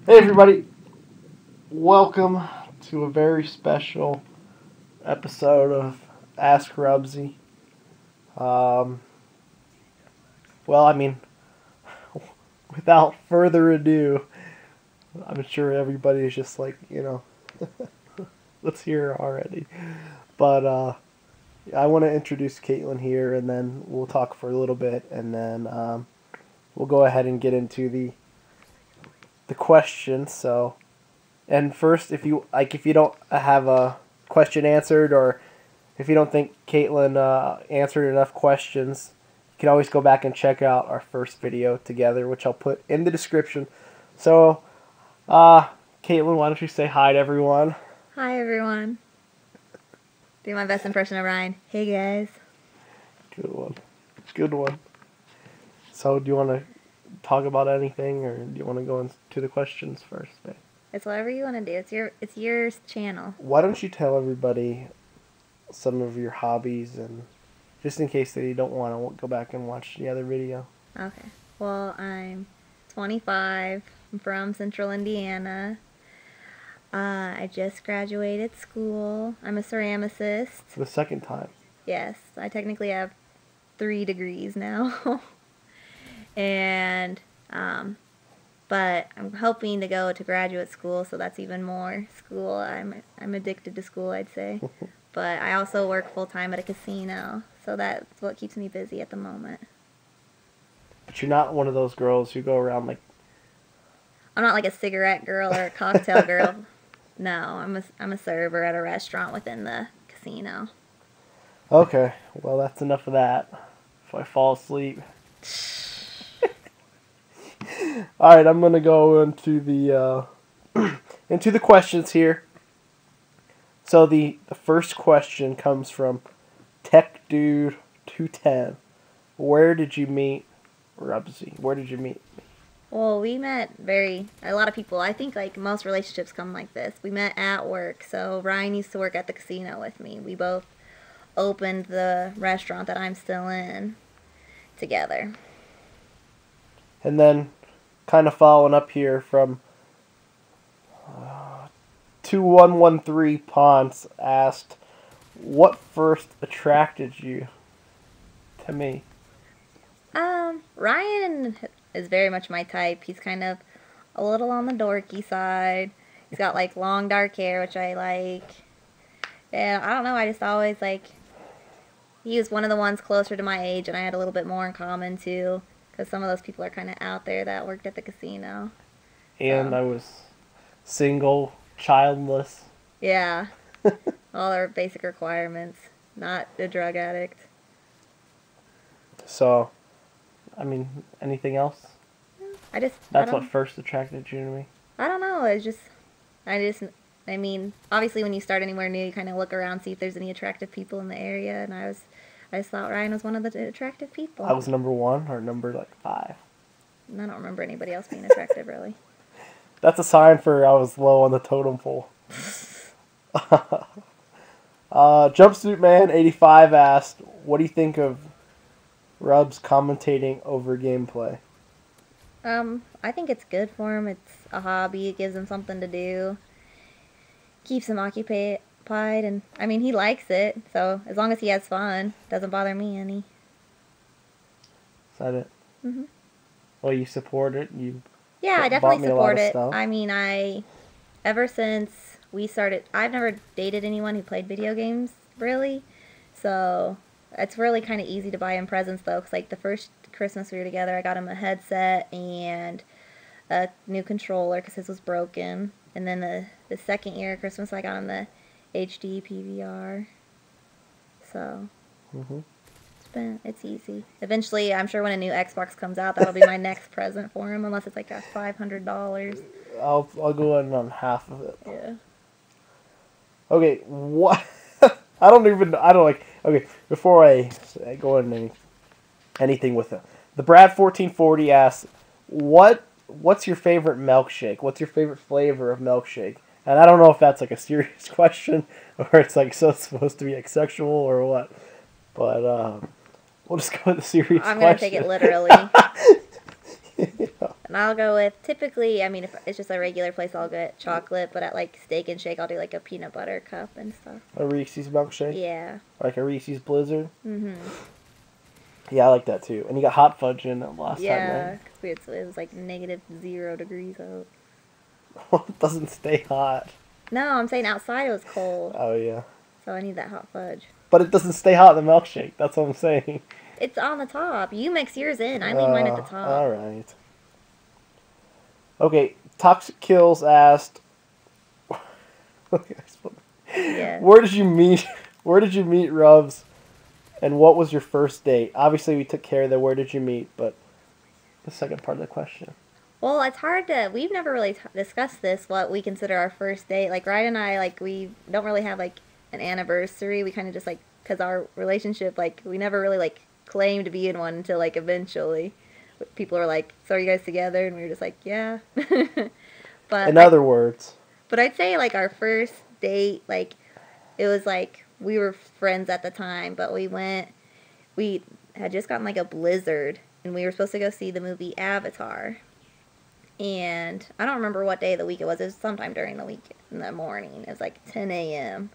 Hey everybody, welcome to a very special episode of Ask Rubbbbsy. Without further ado, I'm sure everybody is just like, let's hear her already. But I want to introduce Kaitlyn here, and then we'll talk for a little bit, and then we'll go ahead and get into the question. So, and first, if you don't have a question answered, or if you don't think Kaitlyn answered enough questions, you can always go back and check out our first video together, which I'll put in the description. So, Kaitlyn, why don't you say hi to everyone? Hi everyone. Do my best impression of Ryan. Hey guys. Good one. So, do you want to talk about anything, or do you want to go into the questions first, babe? It's whatever you want to do. It's your channel. Why don't you tell everybody some of your hobbies, and just in case they don't want to go back and watch the other video. Okay. Well, I'm 25. I'm from Central Indiana. I just graduated school. I'm a ceramicist. For the second time. Yes, I technically have 3 degrees now. And but I'm hoping to go to graduate school, so that's even more school. I'm addicted to school, I'd say. But I also work full time at a casino, so that's what keeps me busy at the moment. But you're not one of those girls who go around like... I'm not like a cigarette girl or a cocktail girl. No, I'm a server at a restaurant within the casino. Okay, well that's enough of that. If I fall asleep. All right, I'm gonna go into the into the questions here. So the first question comes from TechDude210. Where did you meet Rubbbbsy? Where did you meet? Well, we met a lot of people. I think like most relationships come like this. We met at work. So Ryan used to work at the casino with me. We both opened the restaurant that I'm still in together. And then, kind of following up here from 2113 Ponce asked, what first attracted you to me? Ryan is very much my type. He's kind of a little on the dorky side. He's got like long dark hair, which I like. And I don't know, I just always he was one of the ones closer to my age, and I had a little bit more in common too, because some of those people are kind of out there that worked at the casino. And so. I was single, childless. Yeah. All our basic requirements. Not a drug addict. So, I mean, anything else? That's what first attracted you to me? I don't know. I mean, obviously when you start anywhere new, you kind of look around, see if there's any attractive people in the area, and I just thought Ryan was one of the attractive people. I was number 1 or number 5? I don't remember anybody else being attractive, really. That's a sign for I was low on the totem pole. Jumpsuit Man 85 asked, what do you think of Rubbs commentating over gameplay? I think it's good for him. It's a hobby. It gives him something to do. Keeps him occupied, and I mean, he likes it. So as long as he has fun, doesn't bother me any. Is that it? Mhm. Well, you support it. Yeah, I definitely support it. I mean, ever since we started, I've never dated anyone who played video games, really. So it's really kind of easy to buy him presents, though, because like the first Christmas we were together, I got him a headset and a new controller because his was broken. And then the second year of Christmas, I got him the HD PVR. So it's easy. Eventually, I'm sure when a new Xbox comes out, that'll be my next present for him, unless it's like $500. I'll go in on half of it. Yeah. Okay, what? Okay, before I go into anything with it, the Brad 1440 asks, what's your favorite milkshake? What's your favorite flavor of milkshake? And I don't know if that's like a serious question or it's like supposed to be like sexual or what. But we'll just go with the serious question. I'm going to take it literally. And I'll go with, typically, I mean, if it's just a regular place, I'll get chocolate, but at, like, Steak and Shake, I'll do, like, a peanut butter cup and stuff. A Reese's milkshake? Yeah. Like a Reese's Blizzard? Mm-hmm. Yeah, I like that, too. And you got hot fudge in it last time, right? Yeah, it was, like, -0 degrees out. Well, it doesn't stay hot. No, I'm saying outside it was cold. Oh, yeah. So I need that hot fudge. But it doesn't stay hot in the milkshake. That's what I'm saying. It's on the top. You mix yours in. I leave mine at the top. All right. Okay, Toxic Kills asked. Yeah. Where did you meet Rubbs, and what was your first date? Obviously, we took care of the where did you meet, but the second part of the question. Well, it's hard to. We've never really discussed this. What we consider our first date. Like Ryan and I, like we don't really have like an anniversary. We kind of just like because our relationship, like we never really like claimed to be in one until like eventually. People are like, so are you guys together? And we were just like, yeah. But in other words. But I'd say, like, our first date, like, it was, like, we were friends at the time, but we had just gotten, like, a blizzard, and we were supposed to go see the movie Avatar. And I don't remember what day of the week it was. It was sometime during the week in the morning. It was, like, 10 a.m.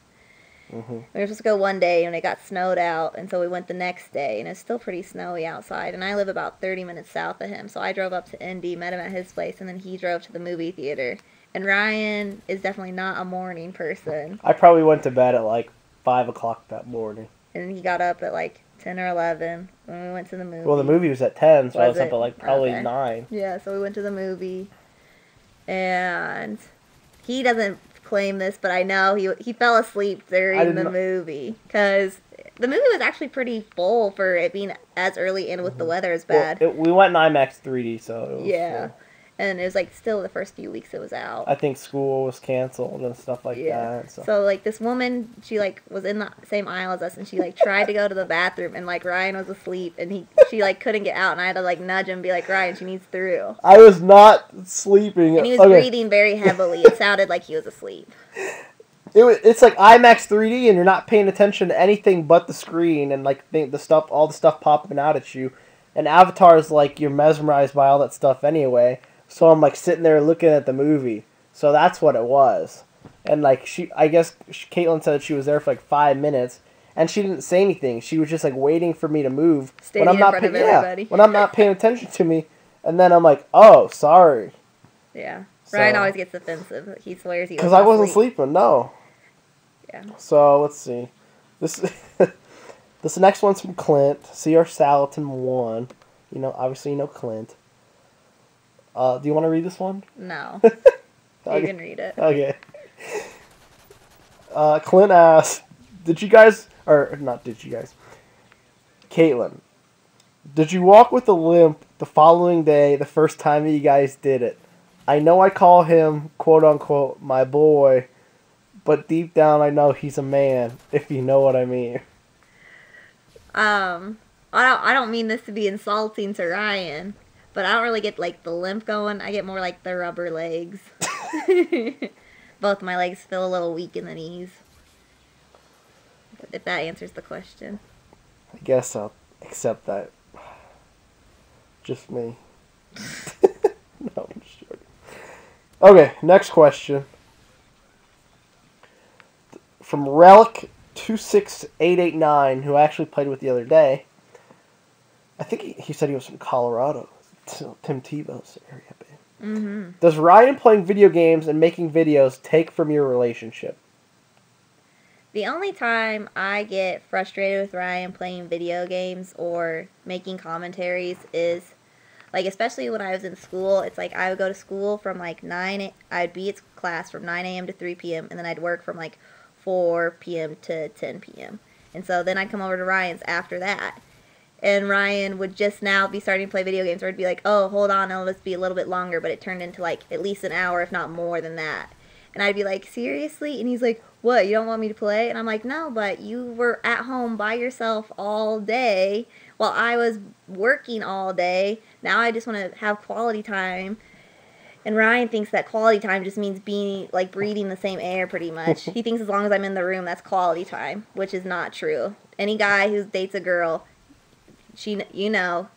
Mm-hmm. We were supposed to go one day, and it got snowed out, and so we went the next day, and it's still pretty snowy outside, and I live about 30 minutes south of him, so I drove up to Indy, met him at his place, and then he drove to the movie theater. And Ryan is definitely not a morning person. I probably went to bed at like 5 o'clock that morning. And he got up at like 10 or 11 when we went to the movie. Well, the movie was at 10, so I was up at like probably 9. Yeah, so we went to the movie. And he doesn't claim this, but I know he fell asleep during the movie. Because the movie was actually pretty full for it being as early and with the weather as bad. Well, we went in IMAX 3D, so it was full. And it was, like, still the first few weeks it was out. I think school was canceled and stuff like that. So, like, this woman, she, like, was in the same aisle as us, and she, like, tried to go to the bathroom, and, like, Ryan was asleep, and she, like, couldn't get out, and I had to, like, nudge him and be like, Ryan, she needs through. I was not sleeping. And he was breathing very heavily. It sounded like he was asleep. It's like IMAX 3D, and you're not paying attention to anything but the screen, and, like, all the stuff popping out at you. And Avatar is, like, you're mesmerized by all that stuff anyway. So I'm, like, sitting there looking at the movie. So that's what it was. And, like, I guess Kaitlyn said she was there for, like, 5 minutes. And she didn't say anything. She was just, like, waiting for me to move. Standing in front of everybody. When I'm not paying attention to me. And then I'm like, oh, sorry. Yeah. Ryan always gets defensive. He swears he was because I wasn't sleeping, no. Yeah. So, let's see. This next one's from Clint. C.R. Salatin 1. You know, obviously you know Clint. Do you want to read this one? No. Okay. You can read it. Okay. Clint asks, Kaitlyn, did you walk with a limp the following day the first time you guys did it? I know I call him, quote unquote, my boy, but deep down I know he's a man, if you know what I mean. I don't mean this to be insulting to Ryan. But I don't really get, like, the limp going. I get more, like, the rubber legs. Both my legs feel a little weak in the knees. If that answers the question. I guess I'll accept that. Just me. No, I'm just joking. Okay, next question. From Relic26889, who I actually played with the other day. I think he said he was from Colorado. Tim Tebow's area. Mm-hmm. Does Ryan playing video games and making videos take from your relationship? The only time I get frustrated with Ryan playing video games or making commentaries is, like, especially when I was in school, it's like I would go to school from, like, I'd be at class from 9 a.m. to 3 p.m., and then I'd work from, like, 4 p.m. to 10 p.m. And so then I'd come over to Ryan's after that. And Ryan would just now be starting to play video games, or it'd be like, oh, hold on, it'll just be a little bit longer, but it turned into, like, at least an hour, if not more than that. And I'd be like, seriously? And he's like, what, you don't want me to play? And I'm like, no, but you were at home by yourself all day while I was working all day. Now I just want to have quality time. And Ryan thinks that quality time just means being, like, breathing the same air pretty much. He thinks as long as I'm in the room, that's quality time, which is not true. Any guy who dates a girl...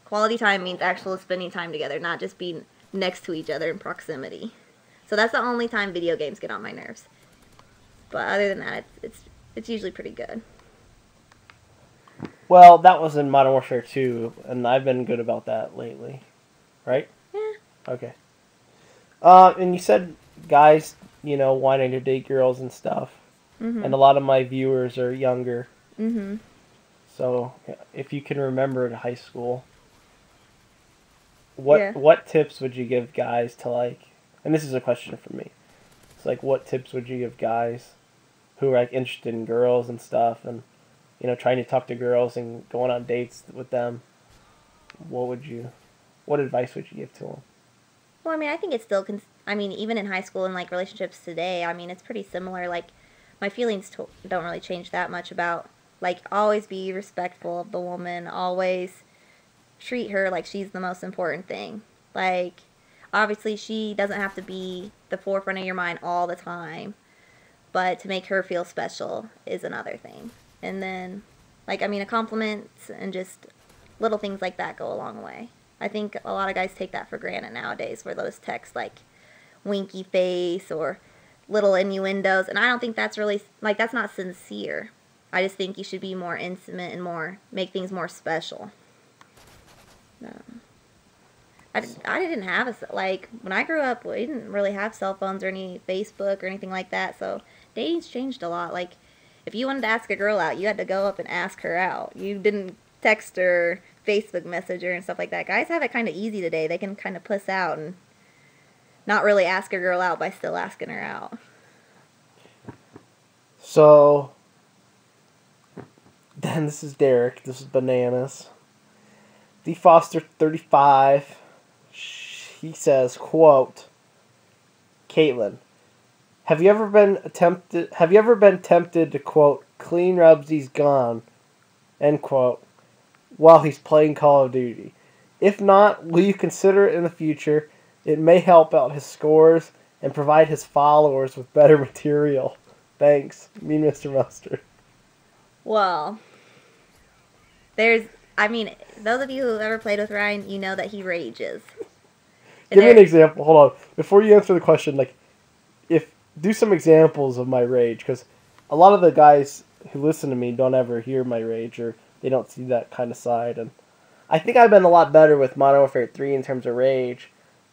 quality time means actual spending time together, not just being next to each other in proximity. So that's the only time video games get on my nerves. But other than that, it's usually pretty good. Well, that was in Modern Warfare 2, and I've been good about that lately. Right? Yeah. Okay. And you said guys, wanting to date girls and stuff. Mm-hmm. And a lot of my viewers are younger. Mm-hmm. So, if you can remember in high school, what tips would you give guys to, like, and this is a question for me. It's like, what tips would you give guys who are, like, interested in girls and stuff and, trying to talk to girls and going on dates with them? What advice would you give to them? Well, I mean, I think it's still, even in high school and, like, relationships today, I mean, it's pretty similar. Like, my feelings don't really change that much about, like, always be respectful of the woman, always treat her like she's the most important thing. Like, obviously, she doesn't have to be the forefront of your mind all the time, but to make her feel special is another thing. And then, like, a compliment and just little things like that go a long way. I think a lot of guys take that for granted nowadays, where those texts, like, winky face or little innuendos, and I don't think that's really, like, that's not sincere. I just think you should be more intimate and make things more special. I didn't have when I grew up, we didn't really have cell phones or any Facebook or anything like that, so dating's changed a lot. Like, if you wanted to ask a girl out, you had to go up and ask her out. You didn't text her, Facebook message her, and stuff like that. Guys have it kind of easy today. They can kind of puss out and not really ask a girl out by still asking her out. So, then this is Derek. This is Bananas. D. Foster 35. He says, quote, Kaitlyn, have you ever been tempted to, quote, clean Rubbbsy's gun, end quote, while he's playing Call of Duty? If not, will you consider it in the future? It may help out his scores and provide his followers with better material. Thanks, Mean Mr. Mustard. Well, those of you who ever played with Ryan, you know that he rages. Give me an example. Hold on. Before you answer the question, do some examples of my rage, because a lot of the guys who listen to me don't ever hear my rage, or they don't see that kind of side. And I think I've been a lot better with Modern Warfare 3 in terms of rage,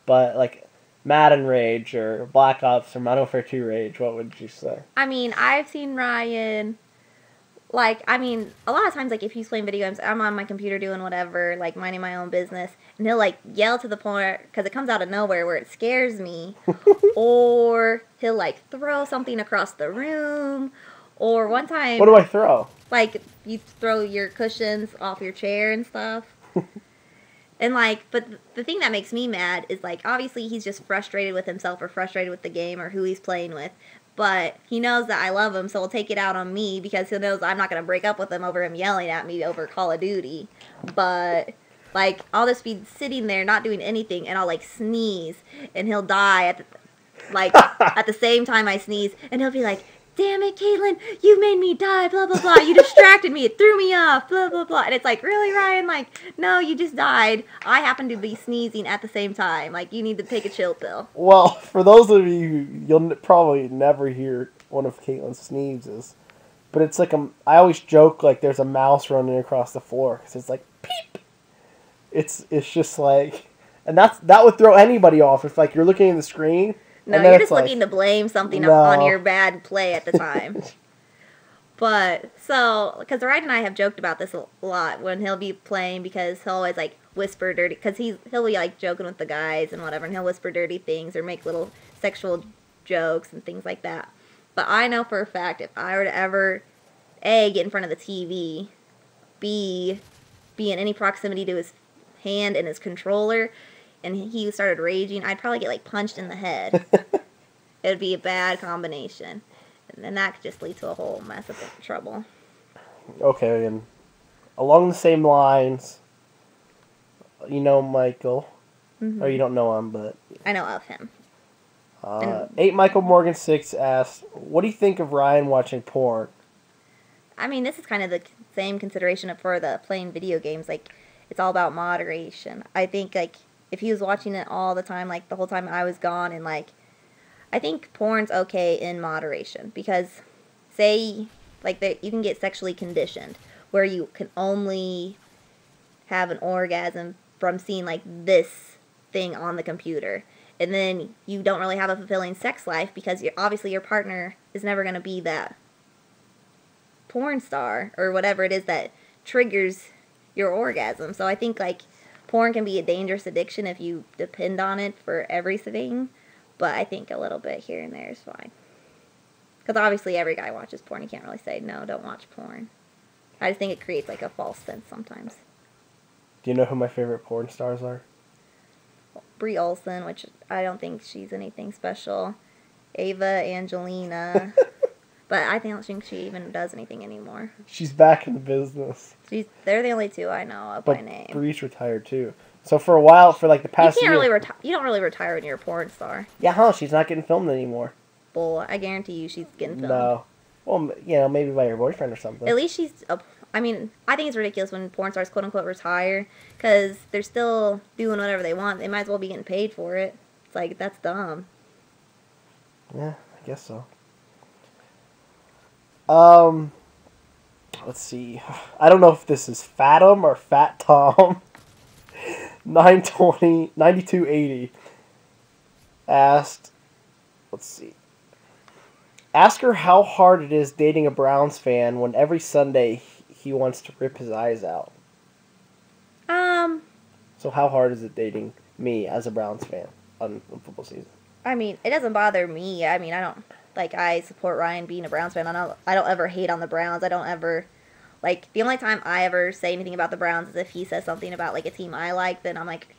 but, like, Madden rage or Black Ops or Modern Warfare 2 rage, what would you say? I've seen Ryan, a lot of times, like, if he's playing video games, I'm on my computer doing whatever, like, minding my own business, and he'll, like, yell to the point, because it comes out of nowhere, where it scares me, or he'll, like, throw something across the room, or one time... What do I throw? Like, you throw your cushions off your chair and stuff. And, like, but the thing that makes me mad is, like, obviously he's just frustrated with himself or frustrated with the game or who he's playing with. But he knows that I love him, so he'll take it out on me because he knows I'm not going to break up with him over him yelling at me over Call of Duty. But, like, I'll just be sitting there not doing anything, and I'll, like, sneeze, and he'll die at the same time I sneeze, and he'll be like, damn it, Kaitlyn, you made me die, blah, blah, blah. You distracted me. It threw me off, blah, blah, blah. And it's like, really, Ryan? Like, no, you just died. I happen to be sneezing at the same time. Like, you need to take a chill pill. Well, for those of you, you'll probably never hear one of Kaitlyn's sneezes. But it's like I always joke, like, there's a mouse running across the floor. Because it's like, peep. It's just like, and that would throw anybody off. If, like, you're looking at the screen. No, you're just looking to blame something on your bad play at the time. But, so, because Ryan and I have joked about this a lot when he'll be playing, because he'll always, like, whisper dirty, because he'll be, like, joking with the guys and whatever, and he'll whisper dirty things or make little sexual jokes and things like that. But I know for a fact, if I were to ever, A, get in front of the TV, B, be in any proximity to his hand and his controller, and he started raging, I'd probably get, like, punched in the head. It would be a bad combination. And then that could just lead to a whole mess of trouble. Okay, and along the same lines, you know Michael. Mm-hmm. Or you don't know him, but... I know of him. 8 Michael Morgan 6 asked, what do you think of Ryan watching porn? This is kind of the same consideration for the playing video games. Like, it's all about moderation. I think, like, if he was watching it all the time, like the whole time I was gone, and like, I think porn's okay in moderation because, say, like you can get sexually conditioned where you can only have an orgasm from seeing like this thing on the computer, and then you don't really have a fulfilling sex life because obviously your partner is never going to be that porn star or whatever it is that triggers your orgasm. So I think like porn can be a dangerous addiction if you depend on it for everything, but I think a little bit here and there is fine. Because obviously every guy watches porn. You can't really say, no, don't watch porn. I just think it creates like a false sense sometimes. Do you know who my favorite porn stars are? Brie Olson, which I don't think she's anything special. Ava Angelina. But I don't think she even does anything anymore. She's back in the business. They're the only two I know of by name. Brie's retired too. So for a while, for like the past year... You don't really retire when you're a porn star. Yeah, huh? She's not getting filmed anymore. Well, I guarantee you she's getting filmed. No. Well, maybe by your boyfriend or something. At least she's... I think it's ridiculous when porn stars quote-unquote retire because they're still doing whatever they want. They might as well be getting paid for it. It's like, that's dumb. Yeah, I guess so. Let's see. I don't know if this is Fathom or Fat Tom. 9280 asked, let's see. Ask her how hard it is dating a Browns fan when every Sunday he wants to rip his eyes out. So how hard is it dating me as a Browns fan on football season? It doesn't bother me. I support Ryan being a Browns fan. I don't ever hate on the Browns. I don't ever, the only time I ever say anything about the Browns is if he says something about, a team I like, then I'm like,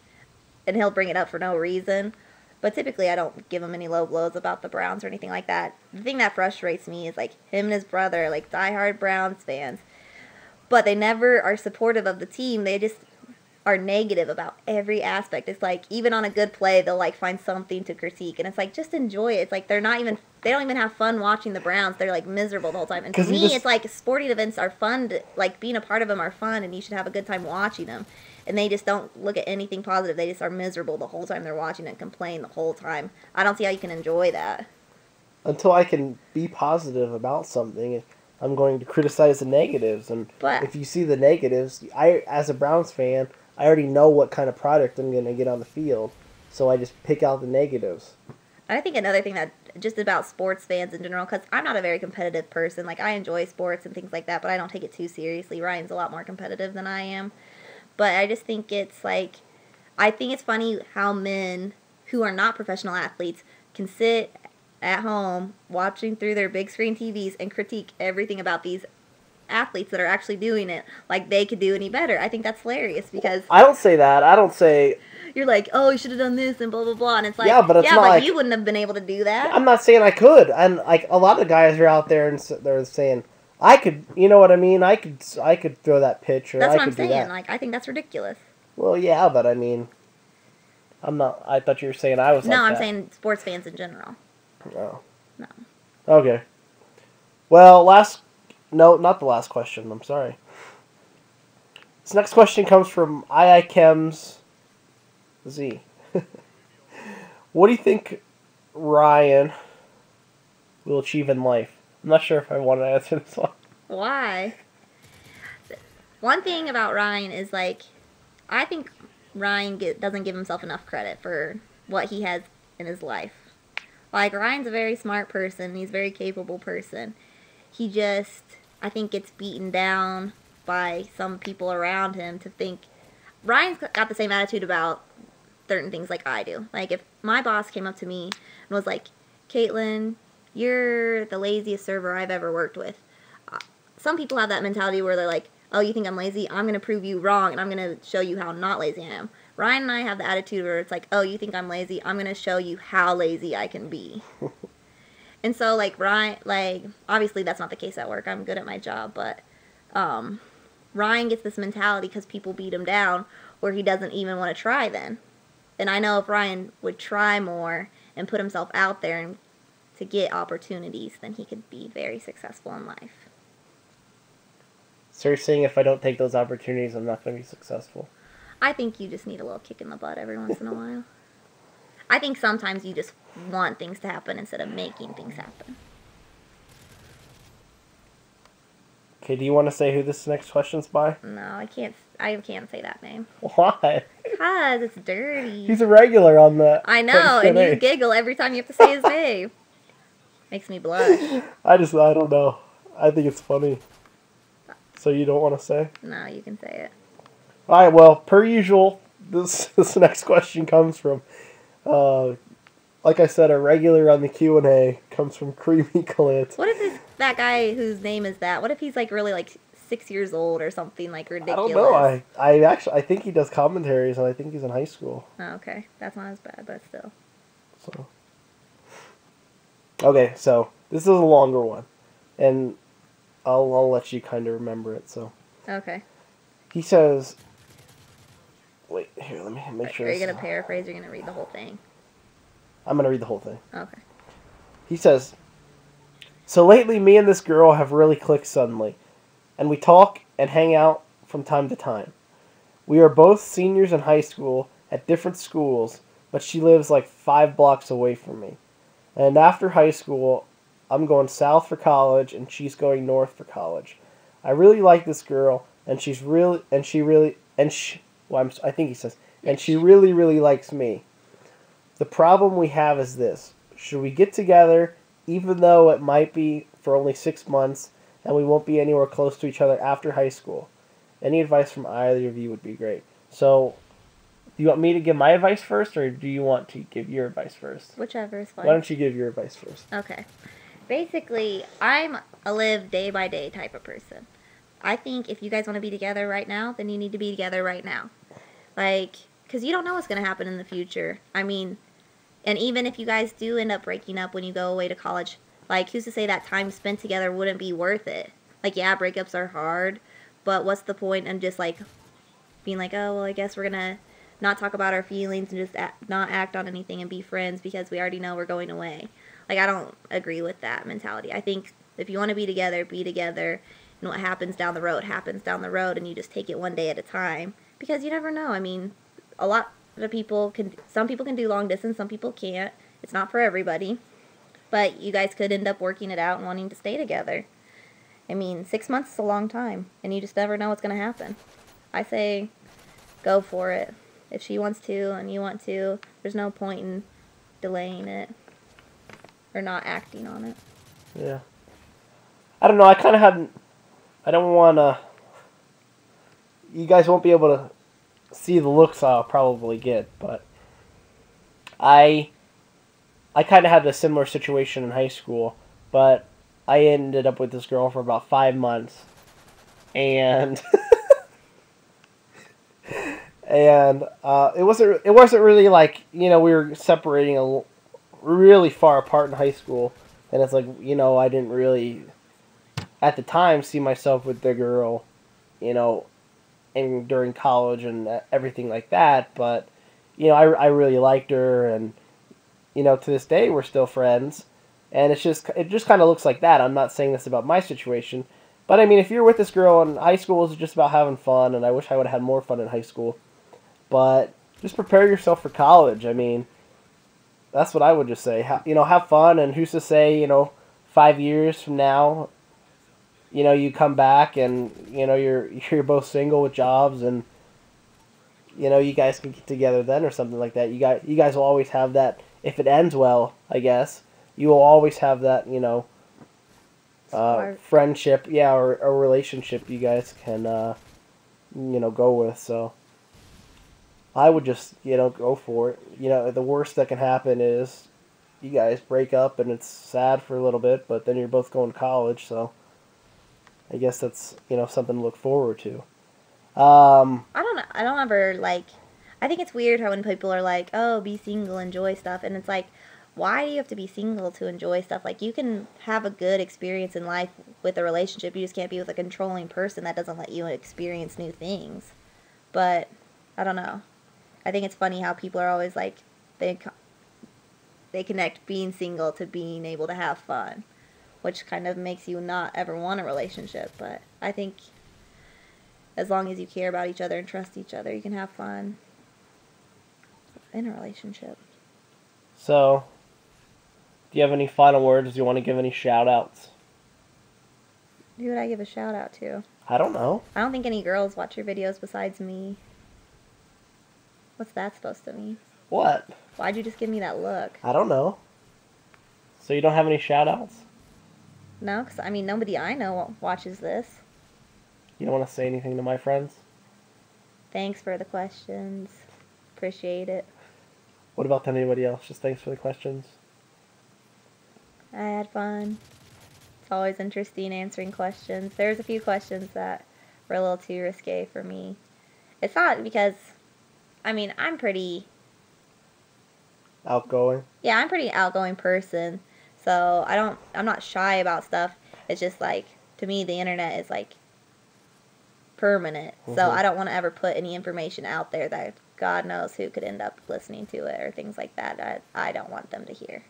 and he'll bring it up for no reason. But typically I don't give him any low blows about the Browns or anything like that. The thing that frustrates me is, him and his brother, diehard Browns fans. But they never are supportive of the team. They just are negative about every aspect. It's even on a good play, they'll find something to critique, and it's just enjoy it. It's they don't even have fun watching the Browns. They're miserable the whole time. And to me, it's sporting events are fun. Being a part of them are fun, and you should have a good time watching them. And they just don't look at anything positive. They just are miserable the whole time they're watching and complain the whole time. I don't see how you can enjoy that. Until I can be positive about something, I'm going to criticize the negatives. And if you see the negatives, as a Browns fan, I already know what kind of product I'm going to get on the field, so I just pick out the negatives. I think another thing that just about sports fans in general, because I'm not a very competitive person. I enjoy sports and things like that, but I don't take it too seriously. Ryan's a lot more competitive than I am. But I just think it's I think it's funny how men who are not professional athletes can sit at home watching through their big screen TVs and critique everything about these athletes that are actually doing it like they could do any better. I think that's hilarious because... I don't say that. I don't say... You're oh, you should have done this and blah, blah, blah. And it's but you wouldn't have been able to do that. I'm not saying I could. And a lot of guys are out there and they're saying, I could, you know what I mean? I could throw that pitch or that's I what could I'm do saying. that. I think that's ridiculous. Well, yeah, but I'm not... I thought you were saying I was No, I'm saying sports fans in general. No. No. Okay. Well, No, not the last question. I'm sorry. This next question comes from IIChems Z. What do you think Ryan will achieve in life? I'm not sure if I want to answer this one. Why? One thing about Ryan is I think Ryan doesn't give himself enough credit for what he has in his life. Ryan's a very smart person. He's a very capable person. He just, I think, gets beaten down by some people around him to think... Ryan's got the same attitude about certain things like I do. If my boss came up to me and was like, Kaitlyn, you're the laziest server I've ever worked with. Some people have that mentality where they're oh, you think I'm lazy? I'm going to prove you wrong, and I'm going to show you how not lazy I am. Ryan and I have the attitude where it's oh, you think I'm lazy? I'm going to show you how lazy I can be. And so, Ryan, obviously that's not the case at work. I'm good at my job, but Ryan gets this mentality because people beat him down where he doesn't even want to try then. And I know if Ryan would try more and put himself out there and to get opportunities, then he could be very successful in life. So you're saying if I don't take those opportunities, I'm not going to be successful? I think you just need a little kick in the butt every once in a while. I think sometimes you just want things to happen instead of making things happen. Okay, do you want to say who this next question's by? No, I can't. I can't say that name. Why? Because it's dirty. He's a regular on the. I know, and you giggle every time you have to say his name. Makes me blush. I don't know. I think it's funny. So you don't want to say? No, you can say it. All right. Well, per usual, this next question comes from, like I said, a regular on the Q&A. Comes from Creamy Clit. What if that guy whose name is that? What if he's like really like 6 years old or something like ridiculous? I don't know. I think he does commentaries, and I think he's in high school. Oh, okay, that's not as bad, but still. So. Okay, so this is a longer one, and I'll let you kind of remember it. So. Okay. He says. Wait, here. Let me make sure. Are you gonna paraphrase? Or are you gonna read the whole thing? I'm gonna read the whole thing. Okay. He says. So lately, me and this girl have really clicked suddenly, and we talk and hang out from time to time. We are both seniors in high school at different schools, but she lives like 5 blocks away from me. And after high school, I'm going south for college, and she's going north for college. I really like this girl, and she really likes me. The problem we have is this: should we get together, even though it might be for only 6 months, and we won't be anywhere close to each other after high school? Any advice from either of you would be great. So, do you want me to give my advice first, or do you want to give your advice first? Whichever is fine. Why don't you give your advice first? Okay. Basically, I'm a live day by day type of person. I think if you guys want to be together right now, then you need to be together right now. Like, because you don't know what's going to happen in the future. I mean, and even if you guys do end up breaking up when you go away to college, like, who's to say that time spent together wouldn't be worth it? Like, yeah, breakups are hard, but what's the point in just, like, being like, oh, well, I guess we're going to not talk about our feelings and just not act on anything and be friends because we already know we're going away. Like, I don't agree with that mentality. I think if you want to be together, and what happens down the road happens down the road, and you just take it one day at a time, because you never know. I mean, some people can do long distance, some people can't. It's not for everybody, but you guys could end up working it out and wanting to stay together. I mean, 6 months is a long time, and you just never know what's going to happen. I say go for it. If she wants to and you want to, there's no point in delaying it or not acting on it. Yeah. I don't know. I don't want to... You guys won't be able to see the looks I'll probably get, but I kind of had a similar situation in high school, but I ended up with this girl for about 5 months, and and it wasn't really like, we were separating really far apart in high school, and it's like, I didn't really at the time see myself with the girl, and during college and everything like that, but I really liked her, and to this day we're still friends, and it just kind of looks like that. I'm not saying this about my situation, but I mean, if you're with this girl in high school, it's just about having fun, and I wish I would have had more fun in high school, but just prepare yourself for college. I mean, that's what I would just say. Have fun, and who's to say 5 years from now, you come back and you're both single with jobs, and you guys can get together then or something like that. You guys will always have that. If it ends well, I guess you will always have that friendship, or a relationship you guys can go with. So I would just go for it. The worst that can happen is you guys break up and it's sad for a little bit, but then you're both going to college, so I guess that's something to look forward to. I don't ever like. I think it's weird how when people are like, "Oh, be single, enjoy stuff," and it's like, why do you have to be single to enjoy stuff? Like, you can have a good experience in life with a relationship. You just can't be with a controlling person that doesn't let you experience new things. But I don't know. I think it's funny how people are always like they connect being single to being able to have fun, which kind of makes you not ever want a relationship. But I think as long as you care about each other and trust each other, you can have fun in a relationship. So, do you have any final words? Do you want to give any shout-outs? Who would I give a shout-out to? I don't know. I don't think any girls watch your videos besides me. What's that supposed to mean? What? Why'd you just give me that look? I don't know. So you don't have any shout-outs? No, because, I mean, nobody I know watches this. You don't want to say anything to my friends? Thanks for the questions. Appreciate it. What about anybody else? Just thanks for the questions. I had fun. It's always interesting answering questions. There's a few questions that were a little too risque for me. It's not because, I mean, I'm pretty... Outgoing? Yeah, I'm a pretty outgoing person. So I'm not shy about stuff. It's just like, to me, the internet is like permanent. Mm-hmm. So I don't want to ever put any information out there that God knows who could end up listening to it or things like that. I don't want them to hear.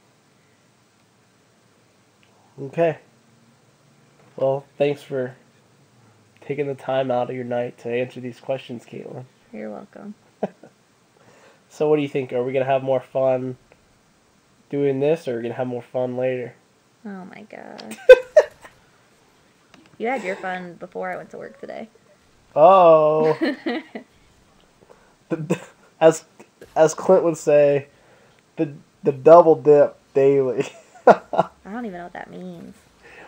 Okay. Well, thanks for taking the time out of your night to answer these questions, Kaitlyn. You're welcome. So what do you think? Are we going to have more fun doing this, or are we going to have more fun later? Oh my god. You had your fun before I went to work today. Oh. As Clint would say, the double dip daily. I don't even know what that means.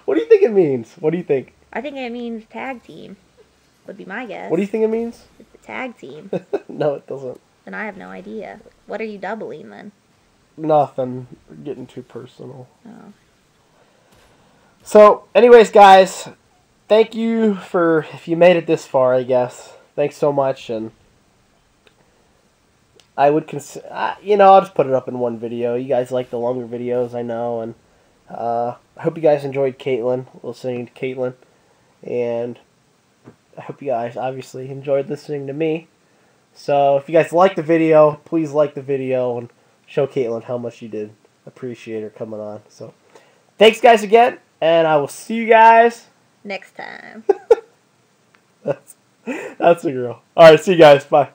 What do you think it means? What do you think? I think it means tag team. Would be my guess. What do you think it means? It's a tag team. No, it doesn't. Then I have no idea. What are you doubling then? Nothing. We're getting too personal. Oh. So, anyways, guys, thank you for, if you made it this far, I guess. Thanks so much, and I would consider, I'll just put it up in one video. You guys like the longer videos, I know, and I hope you guys enjoyed Kaitlyn, listening to Kaitlyn, and I hope you guys obviously enjoyed listening to me. So, if you guys like the video, please like the video and show Kaitlyn how much you did appreciate her coming on. So, thanks guys again, and I will see you guys next time. That's a girl. Alright, see you guys. Bye.